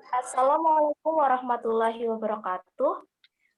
Assalamualaikum warahmatullahi wabarakatuh.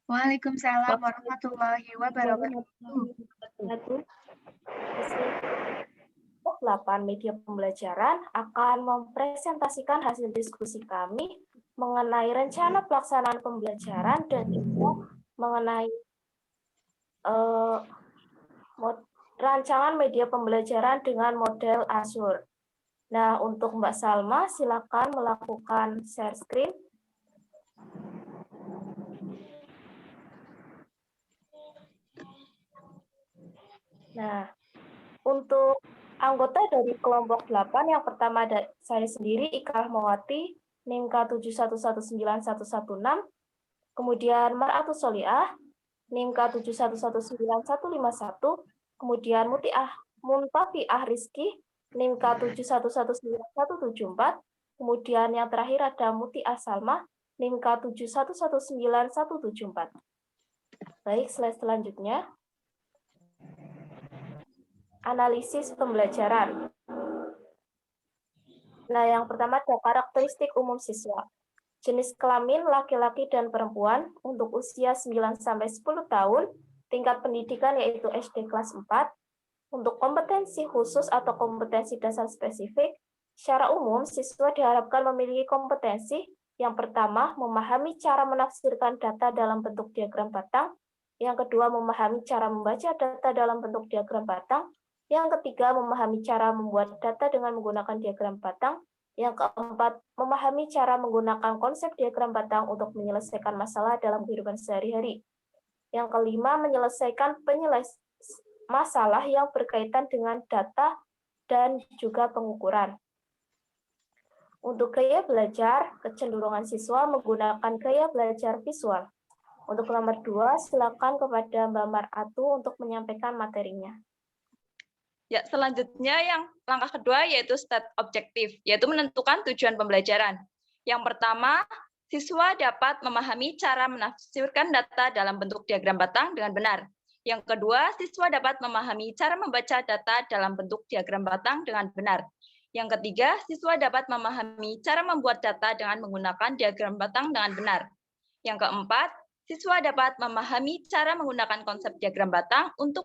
Waalaikumsalam warahmatullahi wabarakatuh. Warahmatullahi wabarakatuh. Di sini kelompok 8 media pembelajaran akan mempresentasikan hasil diskusi kami mengenai rencana pelaksanaan pembelajaran dan juga mengenai rancangan media pembelajaran dengan model Azure. Nah, untuk Mbak Salma, silakan melakukan share screen. Nah, untuk anggota dari kelompok 8, yang pertama ada saya sendiri, Ika Rahmawati, NIM K7119116, kemudian Mar'atus Soliah, NIM K7119151, kemudian Muntafiah Rizki, NIM K7119174, kemudian yang terakhir ada Mutiah Salma, NIM K7119174. Baik, slide selanjutnya. Analisis pembelajaran. Nah, yang pertama ada karakteristik umum siswa. Jenis kelamin laki-laki dan perempuan untuk usia 9-10 tahun, tingkat pendidikan yaitu SD kelas 4. Untuk kompetensi khusus atau kompetensi dasar spesifik, secara umum siswa diharapkan memiliki kompetensi yang pertama, memahami cara menafsirkan data dalam bentuk diagram batang. Yang kedua, memahami cara membaca data dalam bentuk diagram batang. Yang ketiga, memahami cara membuat data dengan menggunakan diagram batang. Yang keempat, memahami cara menggunakan konsep diagram batang untuk menyelesaikan masalah dalam kehidupan sehari-hari. Yang kelima, menyelesaikan masalah yang berkaitan dengan data dan juga pengukuran. Untuk gaya belajar, kecenderungan siswa menggunakan gaya belajar visual. Untuk nomor 2, silakan kepada Mbak Mar'atu untuk menyampaikan materinya. Ya, selanjutnya yang langkah kedua yaitu state objektif, yaitu menentukan tujuan pembelajaran. Yang pertama, siswa dapat memahami cara menafsirkan data dalam bentuk diagram batang dengan benar. Yang kedua, siswa dapat memahami cara membaca data dalam bentuk diagram batang dengan benar. Yang ketiga, siswa dapat memahami cara membuat data dengan menggunakan diagram batang dengan benar. Yang keempat, siswa dapat memahami cara menggunakan konsep diagram batang untuk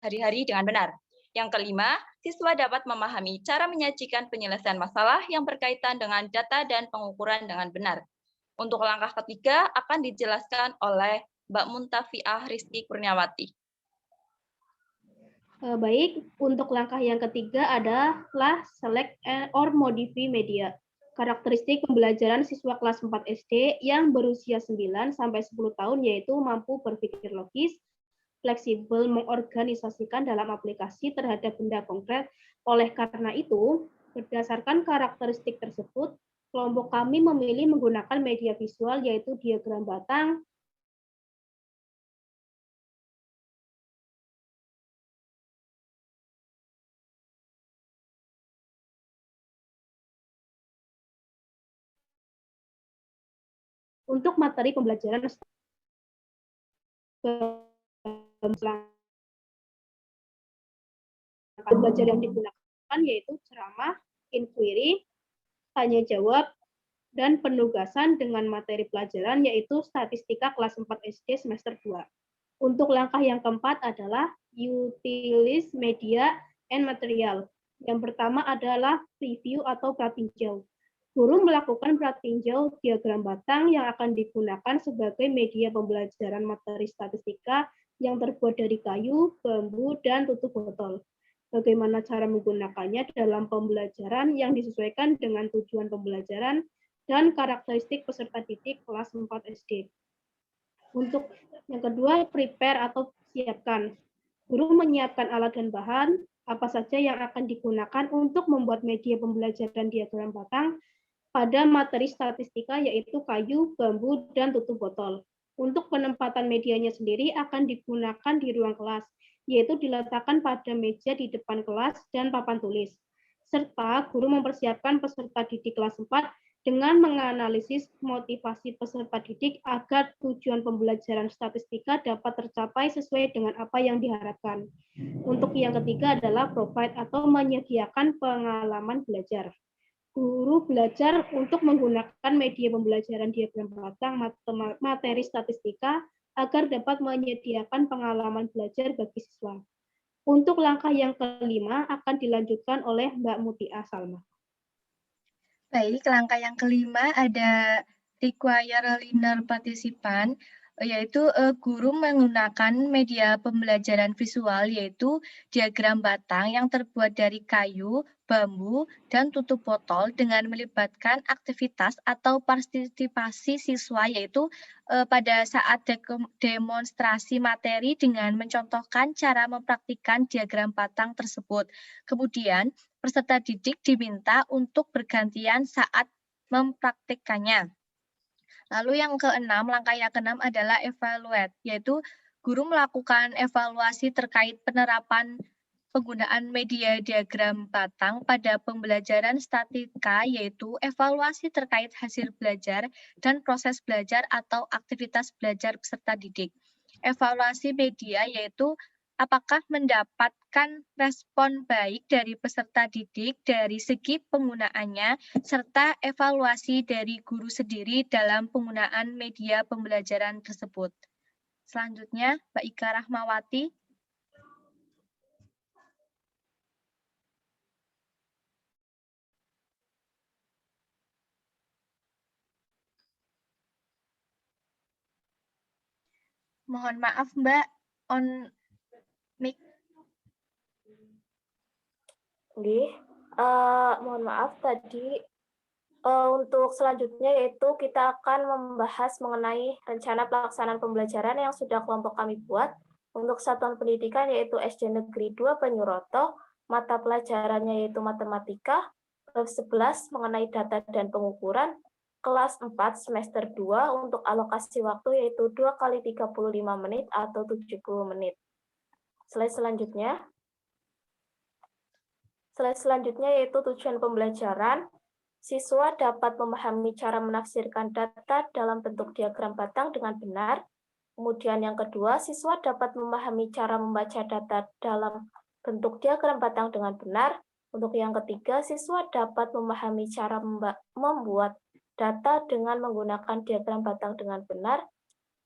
hari-hari dengan benar. Yang kelima, siswa dapat memahami cara menyajikan penyelesaian masalah yang berkaitan dengan data dan pengukuran dengan benar. Untuk langkah ketiga akan dijelaskan oleh Mbak Muntafiah Rizki Kurniawati. Baik, untuk langkah yang ketiga adalah select or modify media. Karakteristik pembelajaran siswa kelas 4 SD yang berusia 9-10 tahun yaitu mampu berpikir logis, fleksibel mengorganisasikan dalam aplikasi terhadap benda konkret. Oleh karena itu, berdasarkan karakteristik tersebut, kelompok kami memilih menggunakan media visual yaitu diagram batang, untuk materi pembelajaran belajar yang digunakan yaitu ceramah, inquiry, tanya jawab, dan penugasan dengan materi pelajaran yaitu statistika kelas 4 SD semester 2. Untuk langkah yang keempat adalah utilize media and material. Yang pertama adalah preview atau pratinjau. Guru melakukan pratinjau diagram batang yang akan digunakan sebagai media pembelajaran materi statistika yang terbuat dari kayu, bambu, dan tutup botol. Bagaimana cara menggunakannya dalam pembelajaran yang disesuaikan dengan tujuan pembelajaran dan karakteristik peserta didik kelas 4 SD. Untuk yang kedua, prepare atau siapkan. Guru menyiapkan alat dan bahan, apa saja yang akan digunakan untuk membuat media pembelajaran diagram batang pada materi statistika yaitu kayu, bambu, dan tutup botol. Untuk penempatan medianya sendiri akan digunakan di ruang kelas, yaitu diletakkan pada meja di depan kelas dan papan tulis. Serta guru mempersiapkan peserta didik kelas 4 dengan menganalisis motivasi peserta didik agar tujuan pembelajaran statistika dapat tercapai sesuai dengan apa yang diharapkan. Untuk yang ketiga adalah provide atau menyediakan pengalaman belajar. Guru belajar untuk menggunakan media pembelajaran diagram batang materi statistika agar dapat menyediakan pengalaman belajar bagi siswa. Untuk langkah yang kelima akan dilanjutkan oleh Mbak Mutia Salma. Baik, langkah yang kelima ada require learner participant, yaitu guru menggunakan media pembelajaran visual, yaitu diagram batang yang terbuat dari kayu, bambu, dan tutup botol dengan melibatkan aktivitas atau partisipasi siswa, yaitu pada saat demonstrasi materi dengan mencontohkan cara mempraktikkan diagram batang tersebut. Kemudian, peserta didik diminta untuk bergantian saat mempraktikkannya. Lalu yang keenam, langkah yang keenam adalah evaluate, yaitu guru melakukan evaluasi terkait penerapan penggunaan media diagram batang pada pembelajaran statistika, yaitu evaluasi terkait hasil belajar dan proses belajar atau aktivitas belajar peserta didik. Evaluasi media yaitu apakah mendapatkan respon baik dari peserta didik dari segi penggunaannya, serta evaluasi dari guru sendiri dalam penggunaan media pembelajaran tersebut. Selanjutnya, Mbak Ika Rahmawati. Mohon maaf, Mbak, on mic. Mohon maaf tadi untuk selanjutnya yaitu kita akan membahas mengenai rencana pelaksanaan pembelajaran yang sudah kelompok kami buat untuk satuan pendidikan yaitu SD Negeri 2 Banyuroto, mata pelajarannya yaitu matematika, bab 11 mengenai data dan pengukuran, kelas 4 semester 2 untuk alokasi waktu yaitu 2 kali 35 menit atau 70 menit. Slide selanjutnya yaitu tujuan pembelajaran. Siswa dapat memahami cara menafsirkan data dalam bentuk diagram batang dengan benar. Kemudian yang kedua, siswa dapat memahami cara membaca data dalam bentuk diagram batang dengan benar. Untuk yang ketiga, siswa dapat memahami cara membuat data dengan menggunakan diagram batang dengan benar.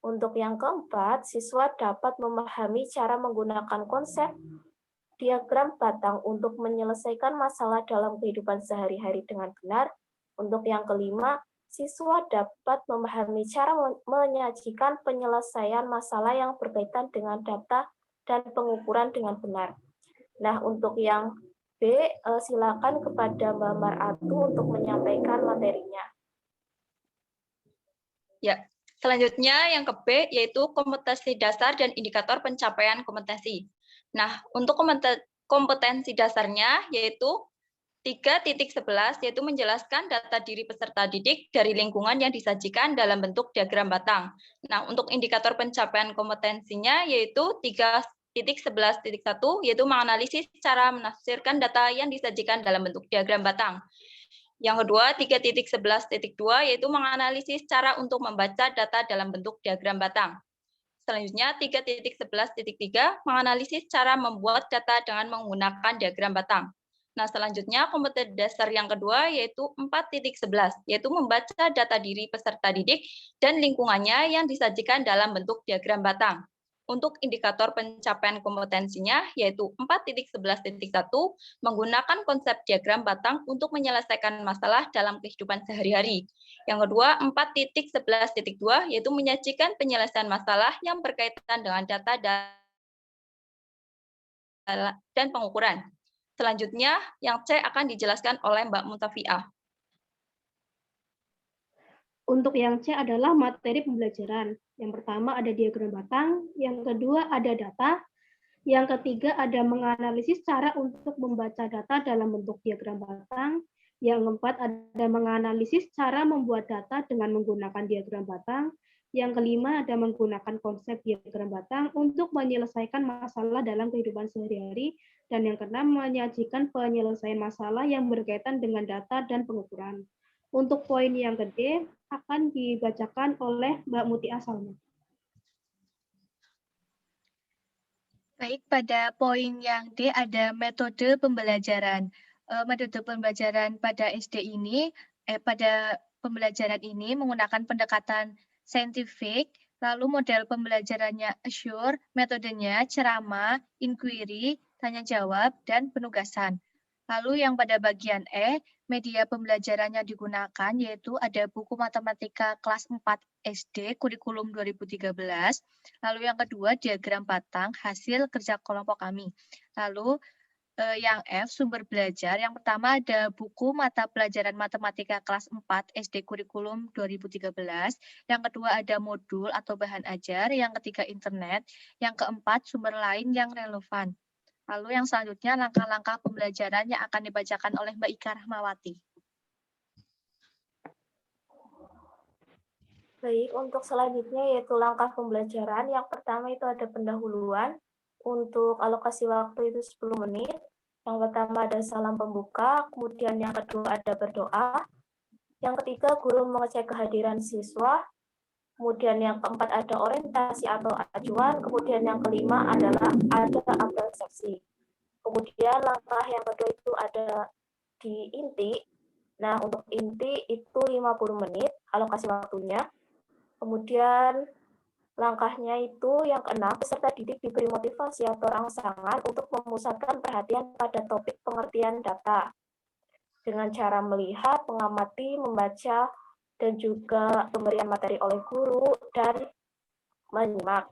Untuk yang keempat, siswa dapat memahami cara menggunakan konsep diagram batang untuk menyelesaikan masalah dalam kehidupan sehari-hari dengan benar. Untuk yang kelima, siswa dapat memahami cara menyajikan penyelesaian masalah yang berkaitan dengan data dan pengukuran dengan benar. Nah, untuk yang B, silakan kepada Mbak Maratu untuk menyampaikan materinya. Ya, selanjutnya yang ke B yaitu kompetensi dasar dan indikator pencapaian kompetensi. Nah, untuk kompetensi dasarnya yaitu 3.11 yaitu menjelaskan data diri peserta didik dari lingkungan yang disajikan dalam bentuk diagram batang. Nah, untuk indikator pencapaian kompetensinya yaitu 3.11.1 yaitu menganalisis cara menafsirkan data yang disajikan dalam bentuk diagram batang. Yang kedua, 3.11.2 yaitu menganalisis cara untuk membaca data dalam bentuk diagram batang. Selanjutnya, 3.11.3 menganalisis cara membuat data dengan menggunakan diagram batang. Nah, selanjutnya kompetensi dasar yang kedua yaitu 4.11, yaitu membaca data diri peserta didik dan lingkungannya yang disajikan dalam bentuk diagram batang. Untuk indikator pencapaian kompetensinya yaitu 4.11.1 menggunakan konsep diagram batang untuk menyelesaikan masalah dalam kehidupan sehari-hari. Yang kedua, 4.11.2 yaitu menyajikan penyelesaian masalah yang berkaitan dengan data dan pengukuran. Selanjutnya, yang C akan dijelaskan oleh Mbak Mutafiah. Untuk yang C adalah materi pembelajaran. Yang pertama ada diagram batang, yang kedua ada data, yang ketiga ada menganalisis cara untuk membaca data dalam bentuk diagram batang, yang keempat ada menganalisis cara membuat data dengan menggunakan diagram batang, yang kelima ada menggunakan konsep diagram batang untuk menyelesaikan masalah dalam kehidupan sehari-hari, dan yang keenam menyajikan penyelesaian masalah yang berkaitan dengan data dan pengukuran. Untuk poin yang gede akan dibacakan oleh Mbak Mutia Salma. Baik, pada poin yang D ada metode pembelajaran. metode pembelajaran pada pada pembelajaran ini menggunakan pendekatan saintifik, lalu model pembelajarannya assure, metodenya ceramah, inquiry, tanya jawab, dan penugasan. Lalu yang pada bagian media pembelajarannya digunakan yaitu ada buku matematika kelas 4 SD kurikulum 2013. Lalu yang kedua diagram batang hasil kerja kelompok kami. Lalu yang F, sumber belajar. Yang pertama ada buku mata pelajaran matematika kelas 4 SD kurikulum 2013. Yang kedua ada modul atau bahan ajar. Yang ketiga internet. Yang keempat sumber lain yang relevan. Lalu yang selanjutnya langkah-langkah pembelajaran yang akan dibacakan oleh Mbak Ika Rahmawati. Baik, untuk selanjutnya yaitu langkah pembelajaran. Yang pertama itu ada pendahuluan. Untuk alokasi waktu itu 10 menit. Yang pertama ada salam pembuka, kemudian yang kedua ada berdoa. Yang ketiga guru mengecek kehadiran siswa. Kemudian yang keempat ada orientasi atau acuan. Kemudian yang kelima adalah ada apel seksi. Kemudian langkah yang kedua itu ada di inti. Nah, untuk inti itu 50 menit alokasi waktunya. Kemudian langkahnya itu yang keenam, peserta didik diberi motivasi atau rangsangan untuk memusatkan perhatian pada topik pengertian data dengan cara melihat, mengamati, membaca, dan juga pemberian materi oleh guru dan menyimak.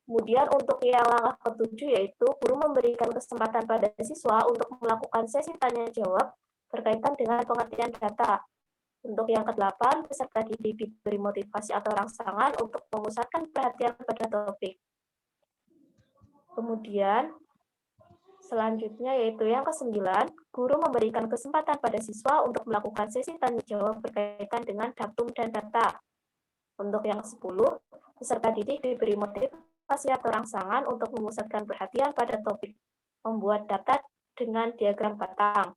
Kemudian untuk yang langkah ketujuh yaitu guru memberikan kesempatan pada siswa untuk melakukan sesi tanya jawab berkaitan dengan pengertian data. Untuk yang ke-8, peserta didik diberi motivasi atau rangsangan untuk memusatkan perhatian pada topik. Kemudian, selanjutnya yaitu yang ke-9, guru memberikan kesempatan pada siswa untuk melakukan sesi tanya jawab berkaitan dengan datum dan data. Untuk yang ke-10, peserta didik diberi motivasi atau rangsangan untuk memusatkan perhatian pada topik membuat data dengan diagram batang.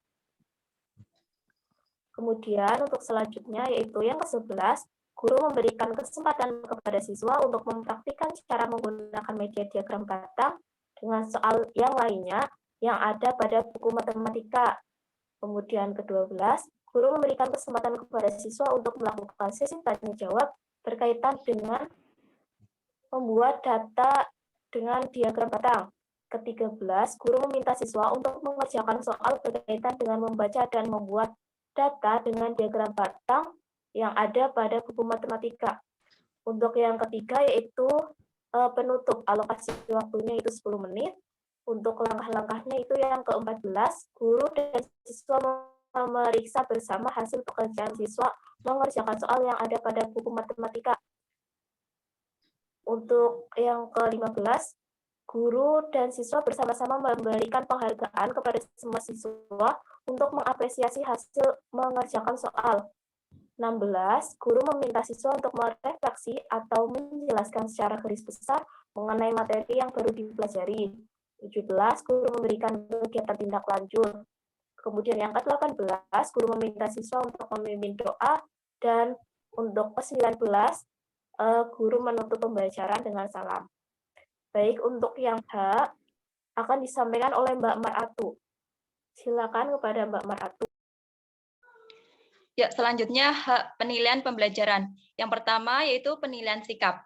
Kemudian untuk selanjutnya yaitu yang ke-11, guru memberikan kesempatan kepada siswa untuk mempraktikkan cara menggunakan media diagram batang dengan soal yang lainnya yang ada pada buku matematika. Kemudian ke-12, guru memberikan kesempatan kepada siswa untuk melakukan sesi tanya jawab berkaitan dengan membuat data dengan diagram batang. Ke-13, guru meminta siswa untuk mengerjakan soal berkaitan dengan membaca dan membuat data dengan diagram batang yang ada pada buku matematika. Untuk yang ketiga yaitu penutup, alokasi waktunya itu 10 menit. Untuk langkah-langkahnya itu yang ke-14, guru dan siswa memeriksa bersama hasil pekerjaan siswa mengerjakan soal yang ada pada buku matematika. Untuk yang ke-15, guru dan siswa bersama-sama memberikan penghargaan kepada semua siswa untuk mengapresiasi hasil mengerjakan soal. 16, guru meminta siswa untuk merefleksi atau menjelaskan secara garis besar mengenai materi yang baru dipelajari. 17, guru memberikan kegiatan tindak lanjut. Kemudian yang ke-18, guru meminta siswa untuk memimpin doa. Dan untuk ke-19, guru menutup pembelajaran dengan salam. Baik, untuk yang H akan disampaikan oleh Mbak Maratu. Silakan kepada Mbak Maratu. Ya, selanjutnya hak penilaian pembelajaran. Yang pertama yaitu penilaian sikap.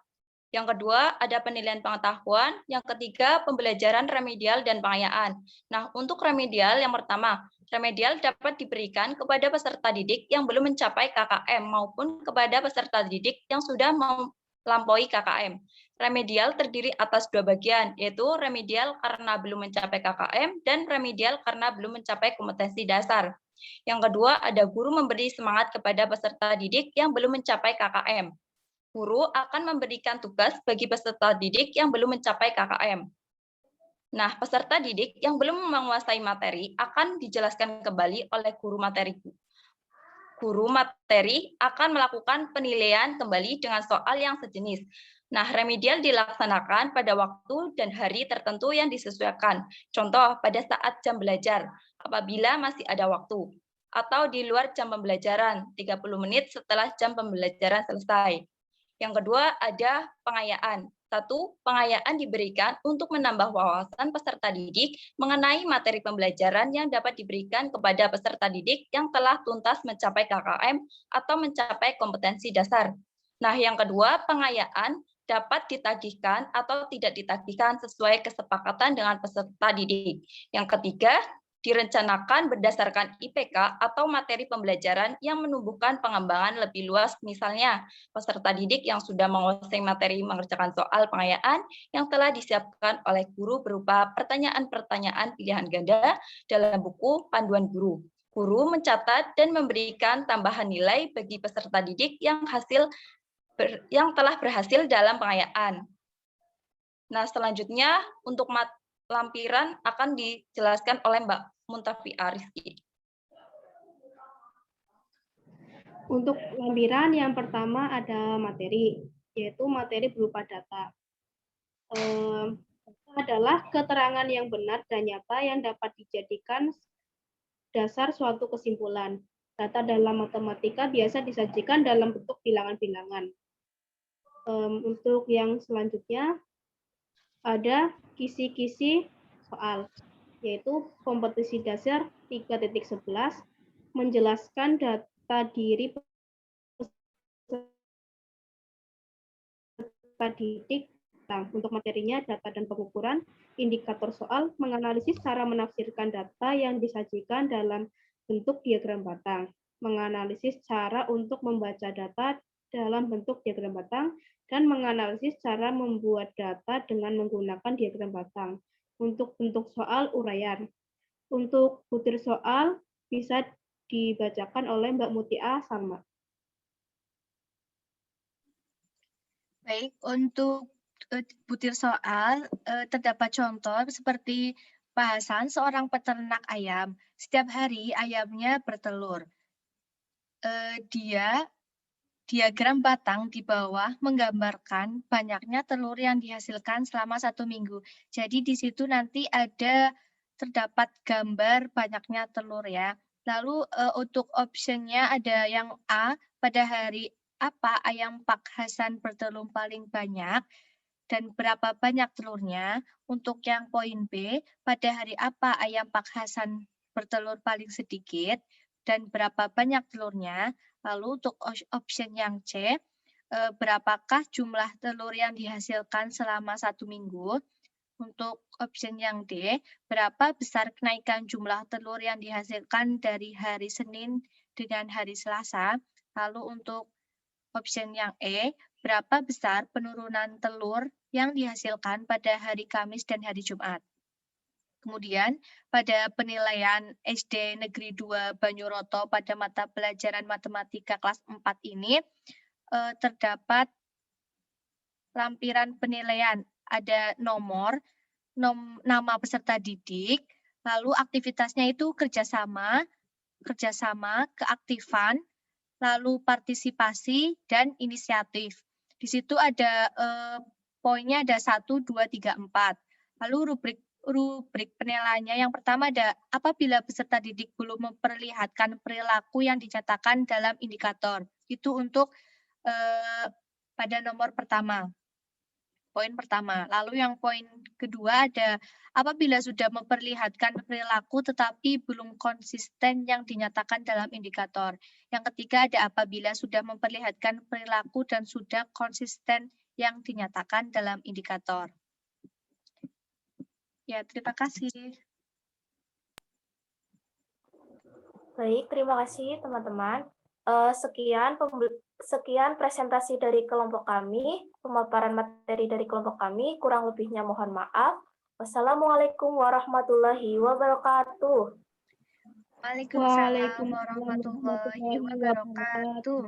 Yang kedua ada penilaian pengetahuan. Yang ketiga pembelajaran remedial dan pengayaan. Nah, untuk remedial yang pertama, remedial dapat diberikan kepada peserta didik yang belum mencapai KKM maupun kepada peserta didik yang sudah melampaui KKM. Remedial terdiri atas 2 bagian, yaitu remedial karena belum mencapai KKM dan remedial karena belum mencapai kompetensi dasar. Yang kedua, ada guru memberi semangat kepada peserta didik yang belum mencapai KKM. Guru akan memberikan tugas bagi peserta didik yang belum mencapai KKM. Nah, peserta didik yang belum menguasai materi akan dijelaskan kembali oleh guru materi. Guru materi akan melakukan penilaian kembali dengan soal yang sejenis. Nah, remedial dilaksanakan pada waktu dan hari tertentu yang disesuaikan. Contoh, pada saat jam belajar, apabila masih ada waktu. Atau di luar jam pembelajaran, 30 menit setelah jam pembelajaran selesai. Yang kedua, ada pengayaan. Satu, pengayaan diberikan untuk menambah wawasan peserta didik mengenai materi pembelajaran yang dapat diberikan kepada peserta didik yang telah tuntas mencapai KKM atau mencapai kompetensi dasar. Nah, yang kedua, pengayaan dapat ditagihkan atau tidak ditagihkan sesuai kesepakatan dengan peserta didik. Yang ketiga, direncanakan berdasarkan IPK atau materi pembelajaran yang menumbuhkan pengembangan lebih luas, misalnya peserta didik yang sudah menguasai materi mengerjakan soal pengayaan yang telah disiapkan oleh guru berupa pertanyaan-pertanyaan pilihan ganda dalam buku panduan guru. Guru mencatat dan memberikan tambahan nilai bagi peserta didik yang telah berhasil dalam pengayaan. Nah, selanjutnya untuk lampiran akan dijelaskan oleh Mbak Muntafi'ah Rizky. Untuk lampiran yang pertama ada materi, yaitu materi berupa data. Adalah keterangan yang benar dan nyata yang dapat dijadikan dasar suatu kesimpulan. Data dalam matematika biasa disajikan dalam bentuk bilangan-bilangan. Untuk yang selanjutnya ada kisi-kisi soal, yaitu kompetisi dasar 3.11 menjelaskan data diri peserta didik. Untuk materinya data dan pengukuran, indikator soal, menganalisis cara menafsirkan data yang disajikan dalam bentuk diagram batang, menganalisis cara untuk membaca data dalam bentuk diagram batang, dan menganalisis cara membuat data dengan menggunakan diagram batang. Untuk bentuk soal uraian. Untuk butir soal bisa dibacakan oleh Mbak Mutia Salma. Baik, untuk butir soal terdapat contoh seperti bahasan seorang peternak ayam. Setiap hari ayamnya bertelur. Diagram batang di bawah menggambarkan banyaknya telur yang dihasilkan selama 1 minggu. Jadi di situ nanti terdapat gambar banyaknya telur ya. Lalu untuk optionnya ada yang A, pada hari apa ayam Pak Hasan bertelur paling banyak dan berapa banyak telurnya. Untuk yang poin B, pada hari apa ayam Pak Hasan bertelur paling sedikit dan berapa banyak telurnya. Lalu untuk option yang C, berapakah jumlah telur yang dihasilkan selama 1 minggu. Untuk option yang D, berapa besar kenaikan jumlah telur yang dihasilkan dari hari Senin dengan hari Selasa. Lalu untuk option yang E, berapa besar penurunan telur yang dihasilkan pada hari Kamis dan hari Jumat. Kemudian pada penilaian SD Negeri 2 Banyuroto pada mata pelajaran matematika kelas 4 ini terdapat lampiran penilaian. Ada nama peserta didik, lalu aktivitasnya itu kerjasama, keaktifan, lalu partisipasi, dan inisiatif. Di situ ada poinnya ada 1, 2, 3, 4. Lalu rubrik penilaiannya yang pertama ada apabila peserta didik belum memperlihatkan perilaku yang dinyatakan dalam indikator. Itu untuk pada nomor pertama. Poin pertama. Lalu yang poin kedua ada apabila sudah memperlihatkan perilaku tetapi belum konsisten yang dinyatakan dalam indikator. Yang ketiga ada apabila sudah memperlihatkan perilaku dan sudah konsisten yang dinyatakan dalam indikator. Ya, terima kasih. Baik, terima kasih teman-teman. Sekian presentasi dari kelompok kami, pemaparan materi dari kelompok kami, kurang lebihnya mohon maaf. Wassalamualaikum warahmatullahi wabarakatuh. Waalaikumsalam warahmatullahi wabarakatuh.